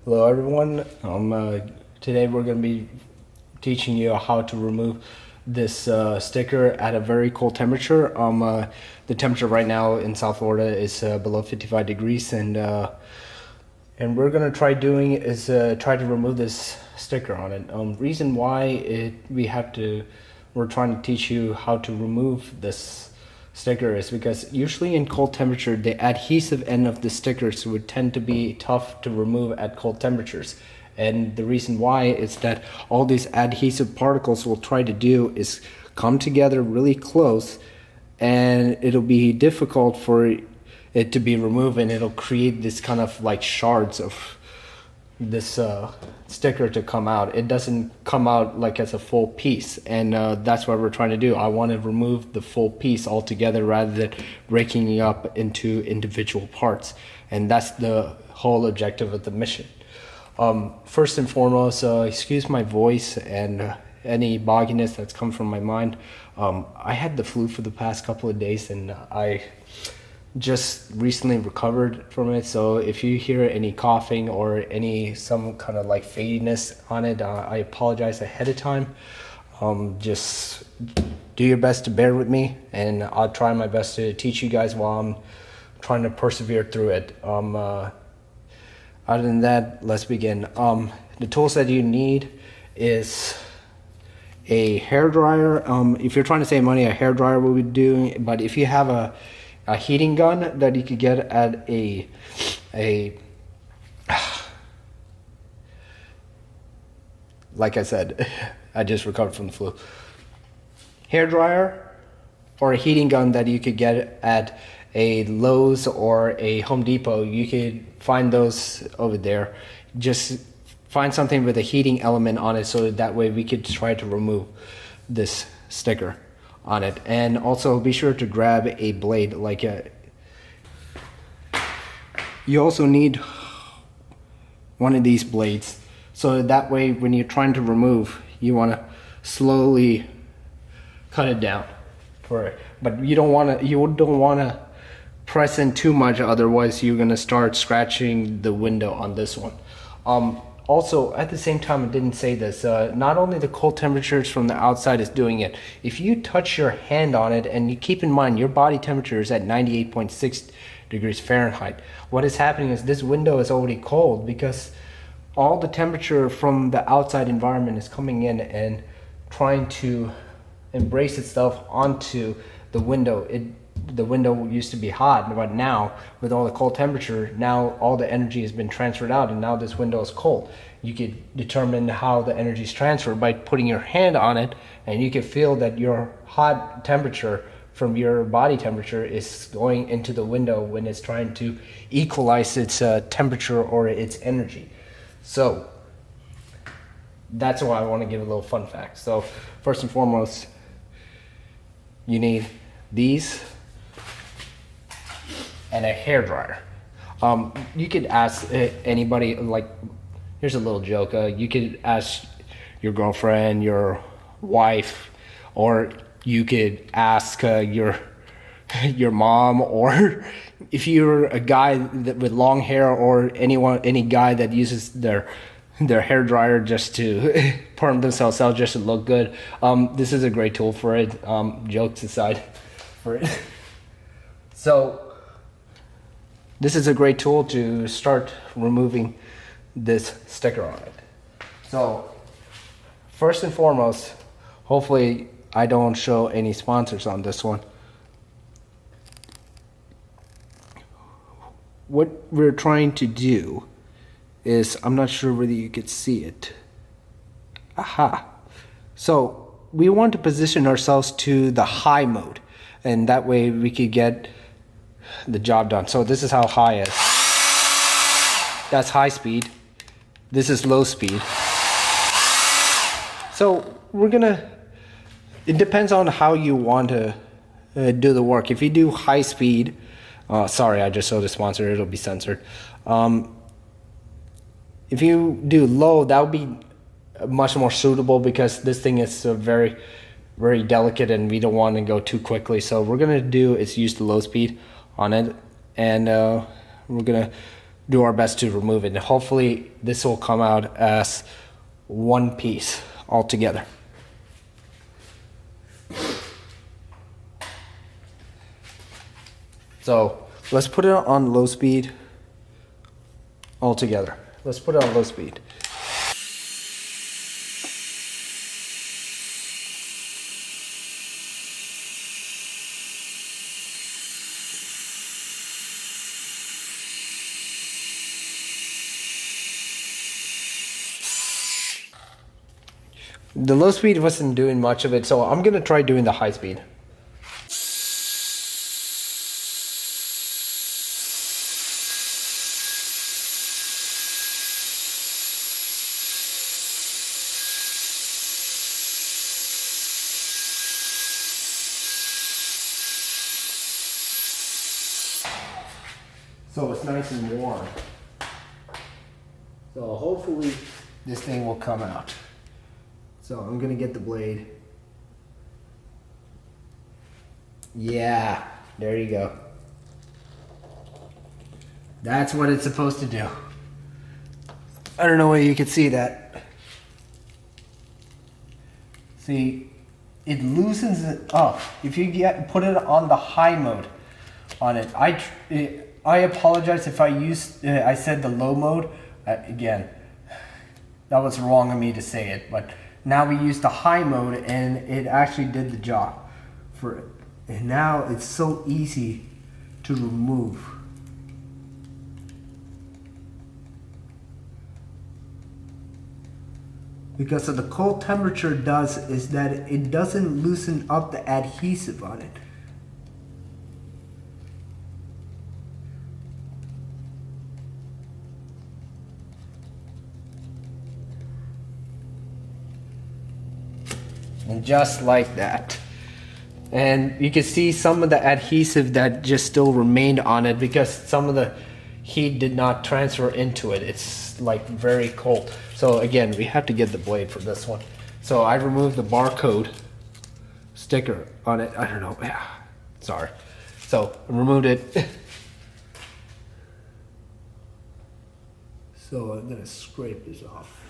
Hello everyone. Today we're going to be teaching you how to remove this sticker at a very cold temperature. The temperature right now in South Florida is below 55 degrees, and we're going to try to remove this sticker on it. Reason why we're trying to teach you how to remove this sticker is because usually in cold temperature the adhesive end of the stickers would tend to be tough to remove at cold temperatures, and the reason why is that all these adhesive particles will try to do is come together really close, and it'll be difficult for it to be removed, and it'll create this kind of like shards of this sticker to come out. It doesn't come out like as a full piece, and that's what we're trying to do. I want to remove the full piece altogether rather than breaking it up into individual parts, and that's the whole objective of the mission. First and foremost, excuse my voice and any bogginess that's come from my mind. I had the flu for the past couple of days, and I just recently recovered from it, so if you hear any coughing or some kind of like fadiness on it, I apologize ahead of time. Just do your best to bear with me, and I'll try my best to teach you guys while I'm trying to persevere through it. Other than that, let's begin. The tools that you need is a hair dryer. If you're trying to save money, a hair dryer will be doing, but if you have a heating gun that you could get at a like I said, I just recovered from the flu. Hair dryer or a heating gun that you could get at a Lowe's or a Home Depot, you could find those over there. Just find something with a heating element on it, so that way we could try to remove this sticker on it. And also be sure to grab a blade. You also need one of these blades, so that way when you're trying to remove, you want to slowly cut it down for it, but you don't want to press in too much, otherwise you're going to start scratching the window on this one. Also, at the same time, I didn't say this, not only the cold temperatures from the outside is doing it. If you touch your hand on it, and you keep in mind your body temperature is at 98.6 degrees Fahrenheit, what is happening is this window is already cold because all the temperature from the outside environment is coming in and trying to embrace itself onto the window. The window used to be hot, but now with all the cold temperature, now all the energy has been transferred out, and now this window is cold. You could determine how the energy is transferred by putting your hand on it, and you can feel that your hot temperature from your body temperature is going into the window when it's trying to equalize its temperature or its energy. So that's why I want to give a little fun fact. So first and foremost, you need these and a hair dryer. You could ask anybody, like, here's a little joke. You could ask your girlfriend, your wife, or you could ask your mom, or if you're a guy with long hair, or any guy that uses their hair dryer just to perm themselves out just to look good. This is a great tool for it. Jokes aside for it. So this is a great tool to start removing this sticker on it. So first and foremost, hopefully I don't show any sponsors on this one. What we're trying to do is, I'm not sure whether you could see it. Aha. So we want to position ourselves to the high mode, and that way we could get the job done. So this is how high is. That's high speed. This is low speed. So it depends on how you want to do the work. If you do high speed, sorry, I just showed the sponsor, it'll be censored. If you do low, that would be much more suitable because this thing is very, very delicate and we don't want to go too quickly. So what we're gonna do is use the low speed on it, and we're gonna do our best to remove it. And hopefully this will come out as one piece all together. So let's put it on low speed all together. Let's put it on low speed. The low speed wasn't doing much of it, so I'm gonna try doing the high speed. So it's nice and warm. So hopefully this thing will come out. So I'm gonna get the blade. Yeah, there you go. That's what it's supposed to do. I don't know whether you can see that. See, it loosens it up. If you put it on the high mode on it, I apologize if I said the low mode. Again, that was wrong of me to say it, but now we used the high mode and it actually did the job for it. And now it's so easy to remove. Because of the cold temperature does is that it doesn't loosen up the adhesive on it. And just like that. And you can see some of the adhesive that just still remained on it because some of the heat did not transfer into it. It's like very cold. So again, we have to get the blade for this one. So I removed the barcode sticker on it. I don't know. Yeah, sorry. So I removed it. So I'm gonna scrape this off.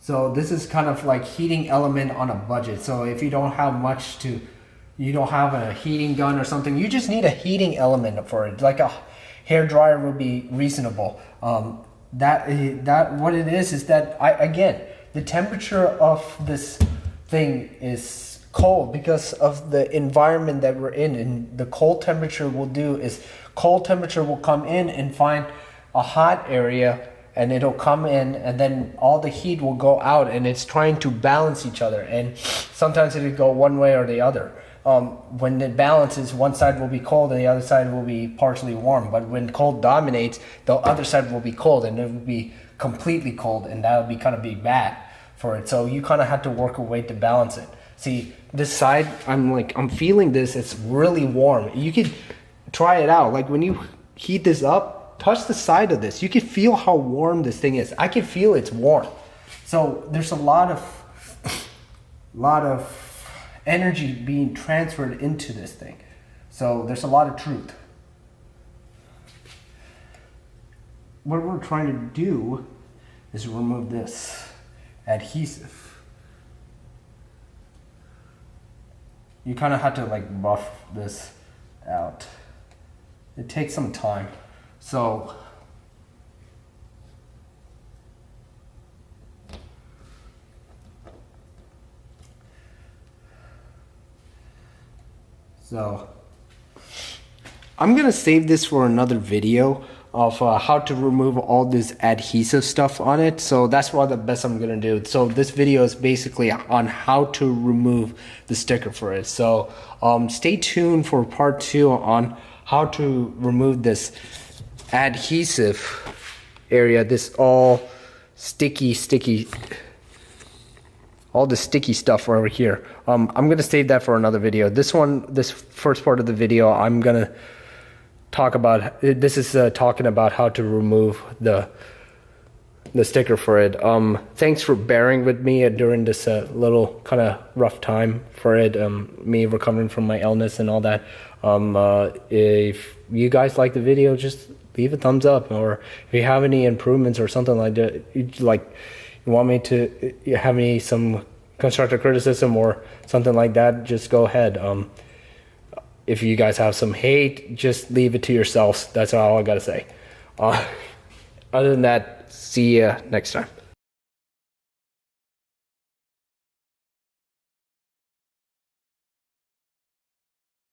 So this is kind of like heating element on a budget. So if you don't have much to, you don't have a heating gun or something, you just need a heating element for it. Like a hair dryer would be reasonable. That what it is that again, the temperature of this thing is cold because of the environment that we're in. And the cold temperature will do is cold temperature will come in and find a hot area, and it'll come in and then all the heat will go out, and it's trying to balance each other, and sometimes it'll go one way or the other. When it balances, one side will be cold and the other side will be partially warm, but when cold dominates, the other side will be cold and it will be completely cold, and that'll be kind of be bad for it. So you kind of have to work a way to balance it. See, this side, I'm feeling this, it's really warm. You could try it out. Like when you heat this up, touch the side of this. You can feel how warm this thing is. I can feel it's warm. So there's a lot of energy being transferred into this thing. So there's a lot of truth. What we're trying to do is remove this adhesive. You kind of have to like buff this out. It takes some time. So I'm gonna save this for another video of how to remove all this adhesive stuff on it. So that's what the best I'm gonna do. So this video is basically on how to remove the sticker for it. So stay tuned for part 2 on how to remove this adhesive area, this all sticky all the sticky stuff over here. I'm gonna save that for another video. This first part of the video, I'm gonna talk about. This is talking about how to remove the sticker for it. Thanks for bearing with me during this little kind of rough time for it. Me recovering from my illness and all that. If you guys like the video, just leave a thumbs up, or if you have any improvements or something like that, you want me to have some constructive criticism or something like that, just go ahead. If you guys have some hate, just leave it to yourselves. That's all I gotta say. Other than that, see ya next time.